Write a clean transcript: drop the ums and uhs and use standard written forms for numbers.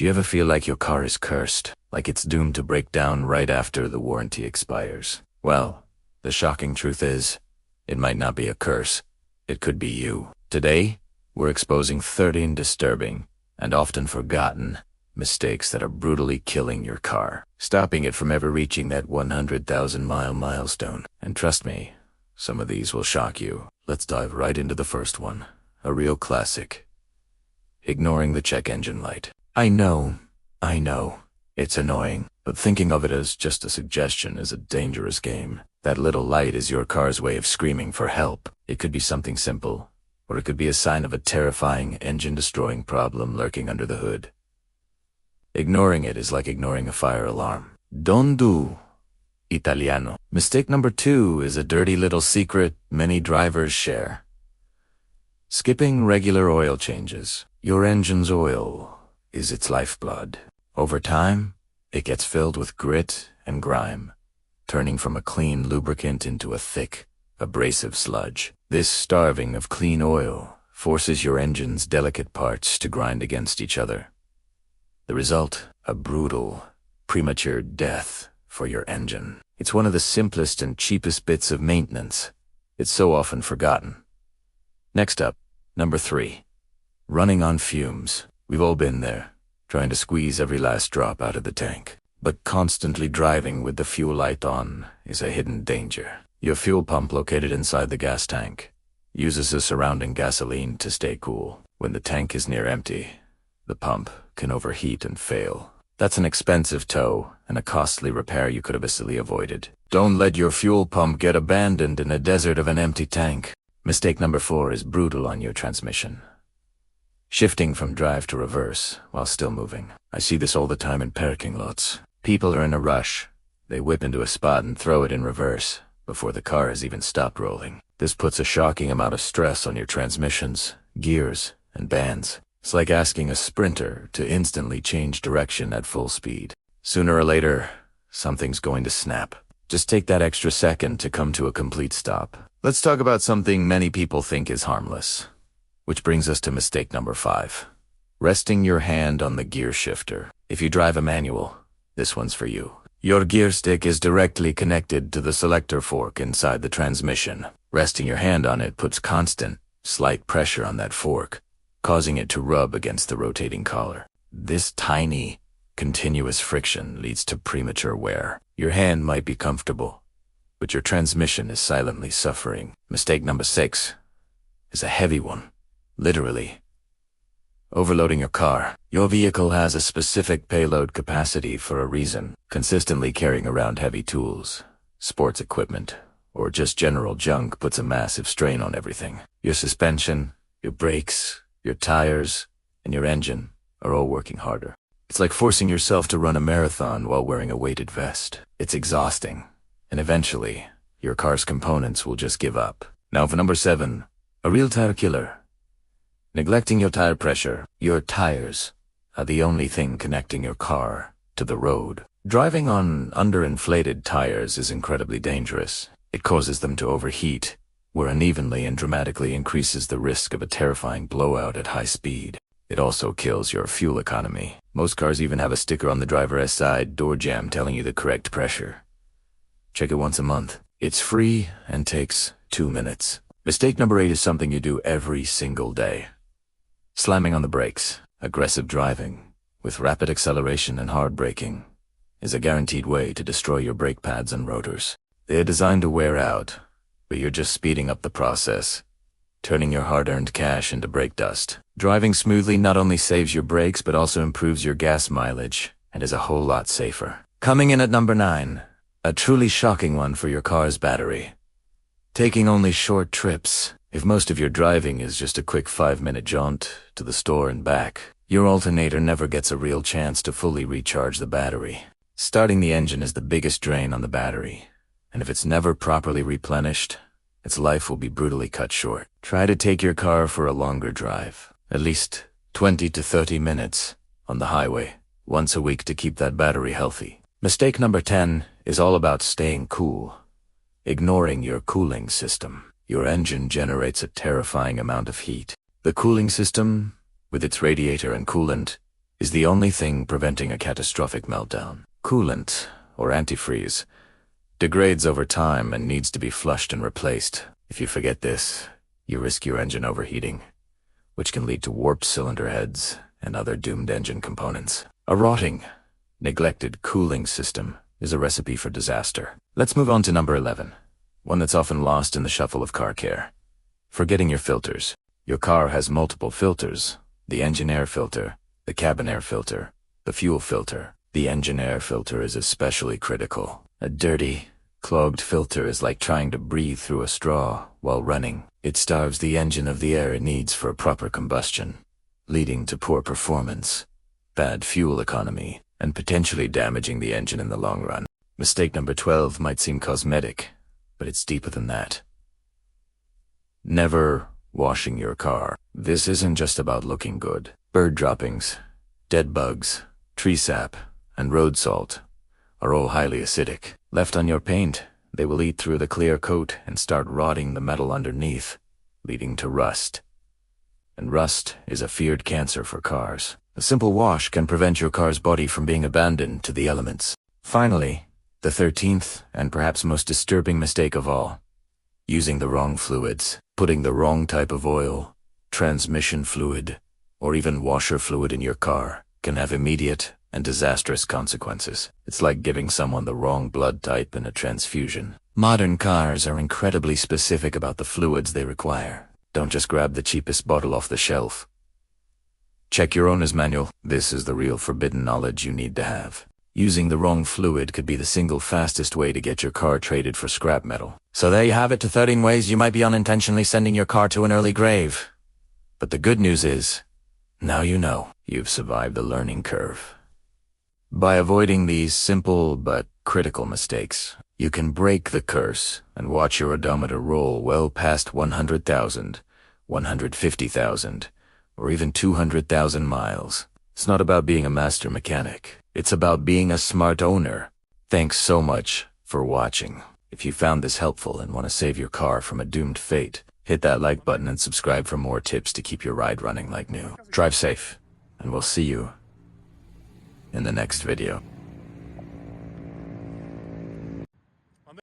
Do you ever feel like your car is cursed? Like it's doomed to break down right after the warranty expires? Well, the shocking truth is, it might not be a curse. It could be you. Today, we're exposing 13 disturbing and often forgotten mistakes that are brutally killing your car, stopping it from ever reaching that 100,000-mile milestone. And trust me, some of these will shock you. Let's dive right into the first one, a real classic. Ignoring the check engine light. I know, it's annoying, but thinking of it as just a suggestion is a dangerous game. That little light is your car's way of screaming for help. It could be something simple, or it could be a sign of a terrifying, engine-destroying problem lurking under the hood. Ignoring it is like ignoring a fire alarm. Don't do Italiano. Mistake number 2 is a dirty little secret many drivers share. Skipping regular oil changes. Your engine's oil is its lifeblood. Over time, it gets filled with grit and grime, turning from a clean lubricant into a thick, abrasive sludge. This starving of clean oil forces your engine's delicate parts to grind against each other. The result, a brutal, premature death for your engine. It's one of the simplest and cheapest bits of maintenance. It's so often forgotten. Next up, number 3. Running on fumes. We've all been there, trying to squeeze every last drop out of the tank. But constantly driving with the fuel light on is a hidden danger. Your fuel pump, located inside the gas tank, uses the surrounding gasoline to stay cool. When the tank is near empty, the pump can overheat and fail. That's an expensive tow and a costly repair you could have easily avoided. Don't let your fuel pump get abandoned in a desert of an empty tank. Mistake number 4 is brutal on your transmission. Shifting from drive to reverse while still moving. I see this all the time in parking lots. People are in a rush. They whip into a spot and throw it in reverse before the car has even stopped rolling. This puts a shocking amount of stress on your transmissions, gears, and bands. It's like asking a sprinter to instantly change direction at full speed. Sooner or later, something's going to snap. Just take that extra second to come to a complete stop. Let's talk about something many people think is harmless. Which brings us to mistake number 5. Resting your hand on the gear shifter. If you drive a manual, this one's for you. Your gear stick is directly connected to the selector fork inside the transmission. Resting your hand on it puts constant, slight pressure on that fork, causing it to rub against the rotating collar. This tiny, continuous friction leads to premature wear. Your hand might be comfortable, but your transmission is silently suffering. Mistake number 6 is a heavy one. Literally. Overloading your car. Your vehicle has a specific payload capacity for a reason. Consistently carrying around heavy tools, sports equipment, or just general junk puts a massive strain on everything. Your suspension, your brakes, your tires, and your engine are all working harder. It's like forcing yourself to run a marathon while wearing a weighted vest. It's exhausting, and eventually, your car's components will just give up. Now for number 7, a real tire killer. Neglecting your tire pressure. Your tires are the only thing connecting your car to the road. Driving on underinflated tires is incredibly dangerous. It causes them to overheat, wear unevenly, and dramatically increases the risk of a terrifying blowout at high speed. It also kills your fuel economy. Most cars even have a sticker on the driver's side door jamb telling you the correct pressure. Check it once a month. It's free and takes 2 minutes. Mistake number 8 is something you do every single day. Slamming on the brakes. Aggressive driving, with rapid acceleration and hard braking, is a guaranteed way to destroy your brake pads and rotors. They are designed to wear out, but you're just speeding up the process, turning your hard-earned cash into brake dust. Driving smoothly not only saves your brakes but also improves your gas mileage and is a whole lot safer. Coming in at number 9, a truly shocking one for your car's battery. Taking only short trips. If most of your driving is just a quick 5-minute jaunt to the store and back, your alternator never gets a real chance to fully recharge the battery. Starting the engine is the biggest drain on the battery, and if it's never properly replenished, its life will be brutally cut short. Try to take your car for a longer drive, at least 20 to 30 minutes on the highway, once a week to keep that battery healthy. Mistake number 10 is all about staying cool. Ignoring your cooling system. Your engine generates a terrifying amount of heat. The cooling system, with its radiator and coolant, is the only thing preventing a catastrophic meltdown. Coolant, or antifreeze, degrades over time and needs to be flushed and replaced. If you forget this, you risk your engine overheating, which can lead to warped cylinder heads and other doomed engine components. A rotting, neglected cooling system is a recipe for disaster. Let's move on to number 11, one that's often lost in the shuffle of car care. Forgetting your filters. Your car has multiple filters: the engine air filter, the cabin air filter, the fuel filter. The engine air filter is especially critical. A dirty, clogged filter is like trying to breathe through a straw while running. It starves the engine of the air it needs for proper combustion, leading to poor performance, bad fuel economy, and potentially damaging the engine in the long run. Mistake number 12 might seem cosmetic, but it's deeper than that. Never washing your car. This isn't just about looking good. Bird droppings, dead bugs, tree sap, and road salt are all highly acidic. Left on your paint, they will eat through the clear coat and start rotting the metal underneath, leading to rust. And rust is a feared cancer for cars. A simple wash can prevent your car's body from being abandoned to the elements. Finally, the 13th and perhaps most disturbing mistake of all: using the wrong fluids. Putting the wrong type of oil, transmission fluid, or even washer fluid in your car can have immediate and disastrous consequences. It's like giving someone the wrong blood type in a transfusion. Modern cars are incredibly specific about the fluids they require. Don't just grab the cheapest bottle off the shelf. Check your owner's manual. This is the real forbidden knowledge you need to have. Using the wrong fluid could be the single fastest way to get your car traded for scrap metal. So there you have it, to 13 ways you might be unintentionally sending your car to an early grave. But the good news is, now you know. You've survived the learning curve. By avoiding these simple but critical mistakes, you can break the curse and watch your odometer roll well past 100,000, 150,000, or even 200,000 miles. It's not about being a master mechanic. It's about being a smart owner. Thanks so much for watching. If you found this helpful and want to save your car from a doomed fate, hit that like button and subscribe for more tips to keep your ride running like new. Drive safe, and we'll see you in the next video.